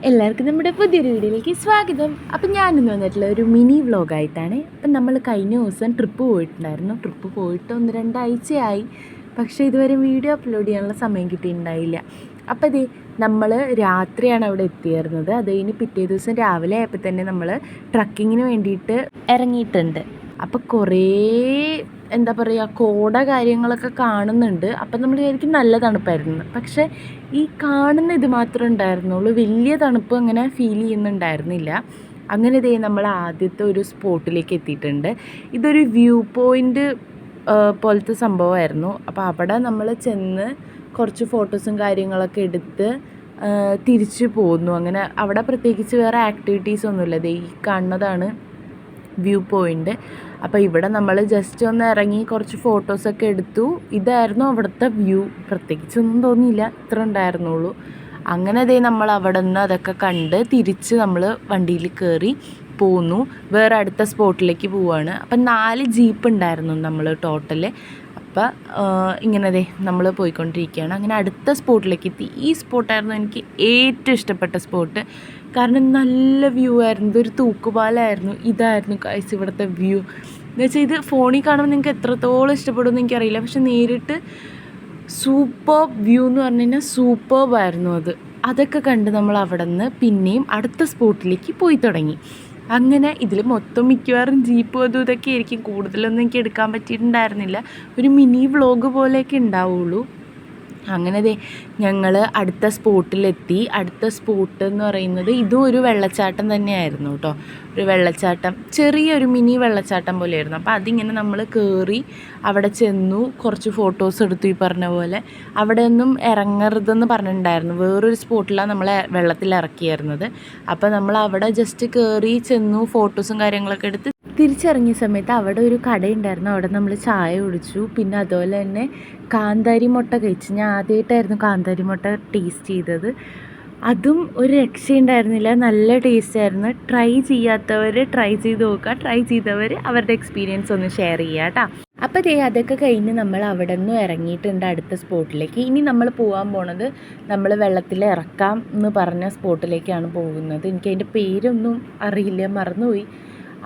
എല്ലാവർക്കും നമ്മുടെ പുതിയൊരു വീഡിയോയിലേക്ക് സ്വാഗതം. അപ്പം ഞാനിന്ന് വന്നിട്ടുള്ള ഒരു മിനി വ്ളോഗായിട്ടാണ്. അപ്പം നമ്മൾ കഴിഞ്ഞ ദിവസം ട്രിപ്പ് പോയിട്ടുണ്ടായിരുന്നു. ട്രിപ്പ് പോയിട്ട് 1-2 ആഴ്ചയായി, പക്ഷേ ഇതുവരെ വീഡിയോ അപ്ലോഡ് ചെയ്യാനുള്ള സമയം കിട്ടിയിട്ടുണ്ടായില്ല. അപ്പോൾ ഇത് നമ്മൾ രാത്രിയാണ് അവിടെ എത്തിയിരുന്നത്. അത് കഴിഞ്ഞ് പിറ്റേ ദിവസം രാവിലെ ആയപ്പോൾ തന്നെ നമ്മൾ ട്രക്കിങ്ങിന് വേണ്ടിയിട്ട് ഇറങ്ങിയിട്ടുണ്ട്. അപ്പോൾ കുറേ എന്താ പറയുക, കോട കാര്യങ്ങളൊക്കെ കാണുന്നുണ്ട്. അപ്പം നമ്മൾ വിചാരിക്കും നല്ല തണുപ്പായിരുന്നു, പക്ഷേ ഈ കാണുന്ന ഇത് മാത്രമേ ഉണ്ടായിരുന്നുള്ളൂ. വലിയ തണുപ്പ് അങ്ങനെ ഫീൽ ചെയ്യുന്നുണ്ടായിരുന്നില്ല. അങ്ങനെ ഇതേ നമ്മൾ ആദ്യത്തെ ഒരു സ്പോട്ടിലേക്ക് എത്തിയിട്ടുണ്ട്. ഇതൊരു വ്യൂ പോയിൻ്റ് പോലത്തെ സംഭവമായിരുന്നു. അപ്പോൾ അവിടെ നമ്മൾ ചെന്ന് കുറച്ച് ഫോട്ടോസും കാര്യങ്ങളൊക്കെ എടുത്ത് തിരിച്ച് പോന്നു. അങ്ങനെ അവിടെ പ്രത്യേകിച്ച് വേറെ ആക്ടിവിറ്റീസ് ഒന്നുമില്ല. ദേ ഈ കാണുന്നതാണ് വ്യൂ പോയിൻ്റ്. അപ്പോൾ ഇവിടെ നമ്മൾ ജസ്റ്റ് ഒന്ന് ഇറങ്ങി കുറച്ച് ഫോട്ടോസൊക്കെ എടുത്തു. ഇതായിരുന്നു അവിടുത്തെ വ്യൂ. പ്രത്യേകിച്ചൊന്നും തോന്നിയില്ല, ഇത്ര ഉണ്ടായിരുന്നുള്ളൂ. അങ്ങനെ ദേ നമ്മൾ അവിടെ നിന്ന് അതൊക്കെ കണ്ട് തിരിച്ച് നമ്മൾ വണ്ടിയിൽ കയറി പോന്നു. വേറെ അടുത്ത സ്പോട്ടിലേക്ക് പോവുകയാണ്. അപ്പം 4 ജീപ്പ് ഉണ്ടായിരുന്നു നമ്മൾ ടോട്ടൽ. അപ്പം ഇങ്ങനെ ദേ നമ്മൾ പോയിക്കൊണ്ടിരിക്കുകയാണ്. അങ്ങനെ അടുത്ത സ്പോട്ടിലേക്ക് എത്തി. ഈ സ്പോട്ടായിരുന്നു എനിക്ക് ഏറ്റവും ഇഷ്ടപ്പെട്ട സ്പോട്ട്. കാരണം നല്ല വ്യൂ ആയിരുന്നു. ഇതൊരു തൂക്കുപാലമായിരുന്നു. ഇതായിരുന്നു ഗൈസ് ഇവിടുത്തെ വ്യൂ. എന്ന് വെച്ചാൽ ഇത് ഫോണിൽ കാണുമ്പോൾ നിങ്ങൾക്ക് എത്രത്തോളം ഇഷ്ടപ്പെടുമെന്ന് എനിക്കറിയില്ല, പക്ഷെ നേരിട്ട് സൂപ്പർ വ്യൂ എന്ന് പറഞ്ഞു കഴിഞ്ഞാൽ സൂപ്പർബായിരുന്നു അത്. അതൊക്കെ കണ്ട് നമ്മൾ അവിടെ നിന്ന് പിന്നെയും അടുത്ത സ്പോട്ടിലേക്ക് പോയി തുടങ്ങി. അങ്ങനെ ഇതിൽ മൊത്തം മിക്കവാറും ജീപ്പും അതും ഇതൊക്കെ ആയിരിക്കും. കൂടുതലൊന്നും എനിക്ക് എടുക്കാൻ പറ്റിയിട്ടുണ്ടായിരുന്നില്ല. ഒരു മിനി വ്ളോഗ് പോലെയൊക്കെ ഉണ്ടാവുള്ളൂ. അങ്ങനെ ദേ ഞങ്ങൾ അടുത്ത സ്പോട്ടിലെത്തി. അടുത്ത സ്പോട്ട് എന്ന് പറയുന്നത് ഇതും ഒരു വെള്ളച്ചാട്ടം തന്നെയായിരുന്നു കേട്ടോ. ഒരു വെള്ളച്ചാട്ടം, ചെറിയൊരു മിനി വെള്ളച്ചാട്ടം പോലെയായിരുന്നു. അപ്പോൾ അതിങ്ങനെ നമ്മൾ കയറി അവിടെ ചെന്നു, കുറച്ച് ഫോട്ടോസ് എടുത്തു. ഈ പറഞ്ഞ പോലെ അവിടെ ഒന്നും ഇറങ്ങരുതെന്ന് പറഞ്ഞിട്ടുണ്ടായിരുന്നു. വേറൊരു സ്പോട്ടിലാണ് നമ്മളെ വെള്ളത്തിൽ ഇറക്കിയായിരുന്നത്. അപ്പോൾ നമ്മൾ അവിടെ ജസ്റ്റ് കയറി ചെന്നു, ഫോട്ടോസും കാര്യങ്ങളൊക്കെ എടുത്ത് തിരിച്ചിറങ്ങിയ സമയത്ത് അവിടെ ഒരു കടയുണ്ടായിരുന്നു. അവിടെ നമ്മൾ ചായ കുടിച്ചു. പിന്നെ അതുപോലെ തന്നെ കാന്താരി മുട്ട കഴിച്ചു. ഞാൻ ആദ്യമായിട്ടായിരുന്നു കാന്താരി മുട്ട ടേസ്റ്റ് ചെയ്തത്. അതും ഒരു രക്ഷയുണ്ടായിരുന്നില്ല, നല്ല ടേസ്റ്റായിരുന്നു. ട്രൈ ചെയ്യാത്തവർ ട്രൈ ചെയ്ത് നോക്കുക, ട്രൈ ചെയ്തവർ അവരുടെ എക്സ്പീരിയൻസ് ഒന്ന് ഷെയർ ചെയ്യുക കേട്ടോ. അപ്പോൾ അതൊക്കെ കഴിഞ്ഞ് നമ്മൾ അവിടെ നിന്ന് ഇറങ്ങിയിട്ടുണ്ട് അടുത്ത സ്പോട്ടിലേക്ക്. ഇനി നമ്മൾ പോകാൻ പോണത് നമ്മൾ വെള്ളത്തിൽ ഇറക്കാം എന്ന് പറഞ്ഞ സ്പോട്ടിലേക്കാണ് പോകുന്നത്. എനിക്കതിൻ്റെ പേരൊന്നും അറിയില്ല, മറന്നുപോയി.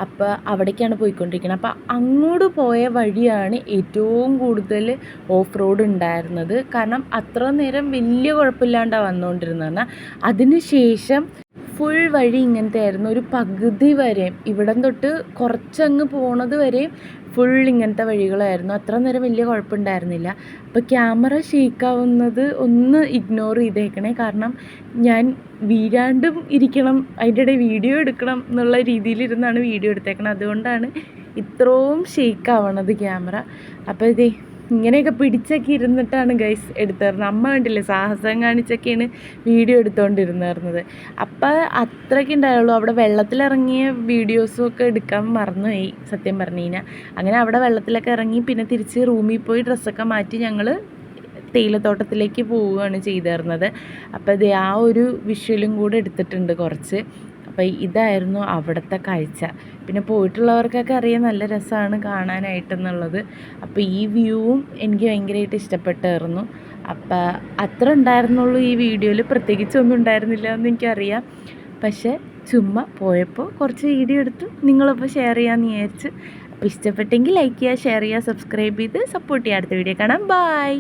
അപ്പോൾ അവിടേക്കാണ് പോയിക്കൊണ്ടിരിക്കുന്നത്. അപ്പോൾ അങ്ങോട്ട് പോയ വഴിയാണ് ഏറ്റവും കൂടുതൽ ഓഫ് റോഡ് ഉണ്ടായിരുന്നത്. കാരണം അത്ര നേരം വലിയ കുഴപ്പമില്ലാണ്ടാണ് വന്നുകൊണ്ടിരുന്നത്. പറഞ്ഞാൽ അതിന് ശേഷം ഫുൾ വഴി ഇങ്ങനത്തെ ആയിരുന്നു. ഒരു പകുതി വരെയും ഇവിടം തൊട്ട് കുറച്ചങ്ങ് പോണത് വരെയും ഫുൾ ഇങ്ങനത്തെ വഴികളായിരുന്നു. അത്ര നേരം വലിയ കുഴപ്പമുണ്ടായിരുന്നില്ല. അപ്പോൾ ക്യാമറ ഷേക്കാവുന്നത് ഒന്ന് ഇഗ്നോർ ചെയ്തേക്കണേ. കാരണം ഞാൻ വീഴാണ്ടും ഇരിക്കണം, അതിൻ്റെ ഇടയിൽ വീഡിയോ എടുക്കണം എന്നുള്ള രീതിയിലിരുന്നാണ് വീഡിയോ എടുത്തേക്കണം. അതുകൊണ്ടാണ് ഇത്രയും ഷേക്കാവണത് ക്യാമറ. അപ്പോൾ ഇങ്ങനെയൊക്കെ പിടിച്ചൊക്കെ ഇരുന്നിട്ടാണ് ഗൈസ് എടുത്തിരുന്നത്. അമ്മ കണ്ടില്ലേ, സാഹസം കാണിച്ചൊക്കെയാണ് വീഡിയോ എടുത്തുകൊണ്ടിരുന്നിരുന്നത്. അപ്പോൾ അത്രയ്ക്ക് ഉണ്ടായുള്ളൂ. അവിടെ വെള്ളത്തിലിറങ്ങിയ വീഡിയോസൊക്കെ എടുക്കാൻ മറന്നുപോയി സത്യം പറഞ്ഞു കഴിഞ്ഞാൽ. അങ്ങനെ അവിടെ വെള്ളത്തിലൊക്കെ ഇറങ്ങി പിന്നെ തിരിച്ച് റൂമിൽ പോയി ഡ്രസ്സൊക്കെ മാറ്റി ഞങ്ങൾ തേയിലത്തോട്ടത്തിലേക്ക് പോവുകയാണ് ചെയ്തിരുന്നത്. അപ്പോൾ ആ ഒരു വിഷ്വലും കൂടെ എടുത്തിട്ടുണ്ട് കുറച്ച്. അപ്പോൾ ഇതായിരുന്നു അവിടുത്തെ കാഴ്ച. പിന്നെ പോയിട്ടുള്ളവർക്കൊക്കെ അറിയാം നല്ല രസമാണ് കാണാനായിട്ടെന്നുള്ളത്. അപ്പോൾ ഈ വ്യൂവും എനിക്ക് ഭയങ്കരമായിട്ട് ഇഷ്ടപ്പെട്ടായിരുന്നു. അപ്പോൾ അത്ര ഉണ്ടായിരുന്നുള്ളൂ ഈ വീഡിയോയിൽ. പ്രത്യേകിച്ചൊന്നും ഉണ്ടായിരുന്നില്ല എന്ന് എനിക്കറിയാം, പക്ഷേ ചുമ്മാ പോയപ്പോൾ കുറച്ച് വീഡിയോ എടുത്തു നിങ്ങളപ്പോൾ ഷെയർ ചെയ്യാമെന്ന് വിചാരിച്ച്. അപ്പോൾ ഇഷ്ടപ്പെട്ടെങ്കിൽ ലൈക്ക് ചെയ്യുക, ഷെയർ ചെയ്യുക, സബ്സ്ക്രൈബ് ചെയ്ത് സപ്പോർട്ട് ചെയ്യുക. അടുത്ത വീഡിയോ കാണാം. ബൈ.